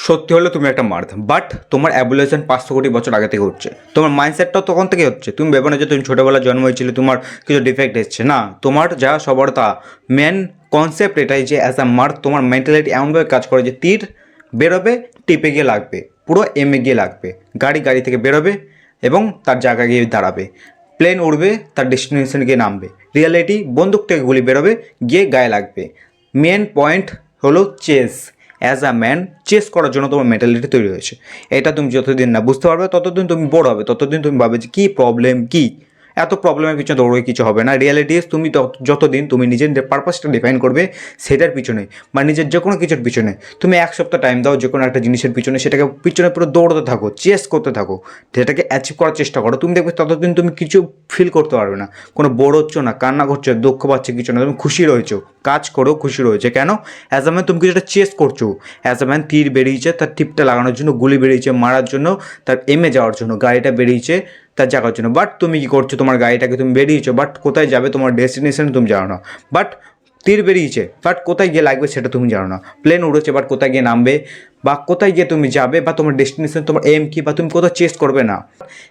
সত্যি হলে তুমি একটা মার্থ, বাট তোমার অ্যাবুলেশন 500 কোটি বছর আগে থেকে হচ্ছে। তোমার মাইন্ডসেটটাও তখন থেকে হচ্ছে। তুমি ভেবে না যে তুমি ছোটোবেলা জন্ম হয়েছিলে তোমার কিছু ডিফেক্ট এসছে, না, তোমার যা সবার তা মেন কনসেপ্ট এটাই যে অ্যাজ আ মার্থ তোমার মেন্টালিটি এমনভাবে কাজ করে যে তীর বেরোবে, টিপে গিয়ে লাগবে, পুরো এমে গিয়ে লাগবে, গাড়ি থেকে বেরোবে এবং তার জায়গায় গিয়ে দাঁড়াবে, প্লেন উড়বে, তার ডেস্টিনেশনে গিয়ে নামবে, রিয়ালিটি বন্দুক থেকে গুলি বেরোবে, গিয়ে গায়ে লাগবে। মেন পয়েন্ট হলো chess. As a man chess করার জন্য তোমার মেন্টালিটি তৈরি হয়েছে। এটা তুমি যতদিন না বুঝতে পারবে ততদিন তুমি বোর হবে, ততদিন তুমি ভাবে যে কী প্রবলেম, কী এত প্রবলেমের পিছনে দৌড়ে কিছু হবে না। রিয়ালিটি তুমি যতদিন তুমি নিজের পারপাসটা ডিফাইন করবে সেটার পিছনে বা নিজের যে কোনো কিছুর পিছনে, তুমি 1 সপ্তাহ টাইম দাও যে কোনো একটা জিনিসের পিছনে, সেটাকে পিছনে পুরো দৌড়তে থাকো, চেস করতে থাকো, সেটাকে অ্যাচিভ করার চেষ্টা করো। তুমি দেখবে ততদিন তুমি কিছু ফিল করতে পারবে না, কোনো বোর হচ্ছ না, কান্না করছো, দুঃখ পাচ্ছে কিছু না, তুমি খুশি রয়েছো, কাজ করেও খুশি রয়েছে। কেন? অ্যাজ আ ম্যান তুমি কিছুটা চেস করছো। অ্যাজ আ ম্যান তীর বেরিয়েছে তার টিপটা লাগানোর জন্য, গুলি বেরিয়েছে মারার জন্য, তার এমে যাওয়ার জন্য, গাড়িটা বেরিয়েছে তার জায়গার জন্য। বাট তুমি কী করছো? তোমার গাড়িটাকে তুমি বেরিয়েছো, বাট কোথায় যাবে তোমার ডেস্টিনেশন তুমি জানো না। বাট তীর বেরিয়েছে, বাট কোথায় গিয়ে লাগবে সেটা তুমি জানো না। প্লেন উড়েছে, বাট কোথায় গিয়ে নামবে বা কোথায় গিয়ে তুমি যাবে বা তোমার ডেস্টিনেশন, তোমার এম কী, বা তুমি কোথাও চেস করবে না।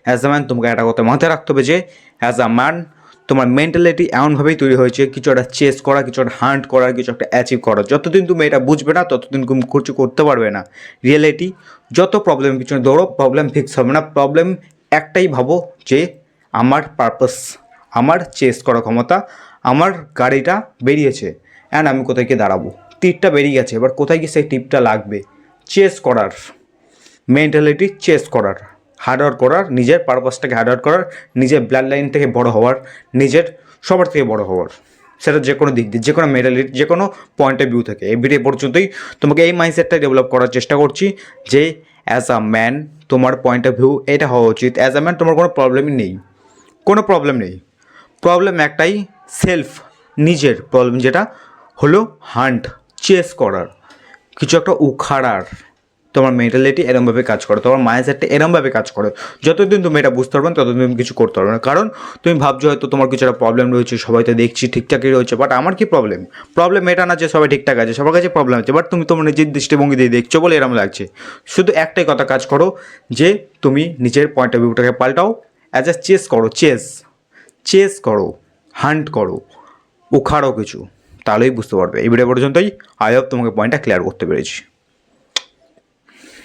অ্যাজ আ ম্যান তোমাকে একটা কথা মাথায় রাখতে হবে যে অ্যাজ আ ম্যান তোমার মেন্টালিটি এমনভাবেই তৈরি হয়েছে কিছু একটা চেস করা, কিছু একটা হান্ট করার, কিছু একটা অ্যাচিভ করার। যতদিন তুমি এটা বুঝবে না ততদিন তুমি কিছু করতে পারবে না। রিয়েলিটি যত প্রবলেমের পিছনে দৌড়ো, প্রবলেম ফিক্স হবে না। প্রবলেম একটাই ভাবো যে আমার পারপাস, আমার চেস করার ক্ষমতা, আমার গাড়িটা বেরিয়েছে অ্যান্ড আমি কোথায় গিয়ে দাঁড়াবো, তীরটা বেরিয়ে গেছে, এবার কোথায় গিয়ে সেই টিপটা লাগবে। চেস করার মেন্টালিটি, চেস করার, হার্ডওয়ার্ক করার, নিজের পারপাসটাকে হার্ডওয়ার্ক করার, নিজের ব্লাড লাইন থেকে বড় হওয়ার, নিজের সবার থেকে বড় হওয়ার, সেটা যে কোনো দিক দিয়ে, যে কোনো মেন্টালিটি, যে কোনো পয়েন্ট অফ ভিউ থেকে। এই ভিডিও পর্যন্তই তোমাকে এই মাইন্ডসেটটা ডেভেলপ করার চেষ্টা করছি যে অ্যাজ আ ম্যান তোমার পয়েন্ট অফ ভিউ এটা হওয়া উচিত। অ্যাজ আ ম্যান তোমার কোনো প্রবলেমই নেই, কোনো প্রবলেম নেই। প্রবলেম একটাই, সেলফ, নিজের প্রবলেম, যেটা হলো হান্ট, চেস করার, কিছু একটা উখাড়ার। তোমার মেন্টালিটি এরমভাবে কাজ করে, তোমার মাইন্ডসেটটা এরমভাবে কাজ করে। যতদিন তুমি এটা বুঝতে পারবে না ততদিন তুমি কিছু করতে পারবে না। কারণ তুমি ভাবছো হয়তো তোমার কিছু একটা প্রবলেম রয়েছে, সবাই তো দেখছি ঠিকঠাকই রয়েছে, বাট আমার কি প্রবলেম? প্রবলেম এটা না যে সবাই ঠিকঠাক আছে, সবার কাছে প্রবলেম আছে, বাট তুমি তোমার নিজের দৃষ্টিভঙ্গি দিয়ে দেখছো বলে এরম লাগছে। শুধু একটাই কথা কাজ করো যে তুমি নিজের পয়েন্ট অফ ভিউটাকে পাল্টাও, অ্যাজ এ চেস করো, চেস করো, হান্ট করো, উখাড়ো কিছু, তাহলেই বুঝতে পারবে। এই ভিডিও পর্যন্তই। আই হোপ তোমাকে পয়েন্টটা ক্লিয়ার করতে পেরেছি।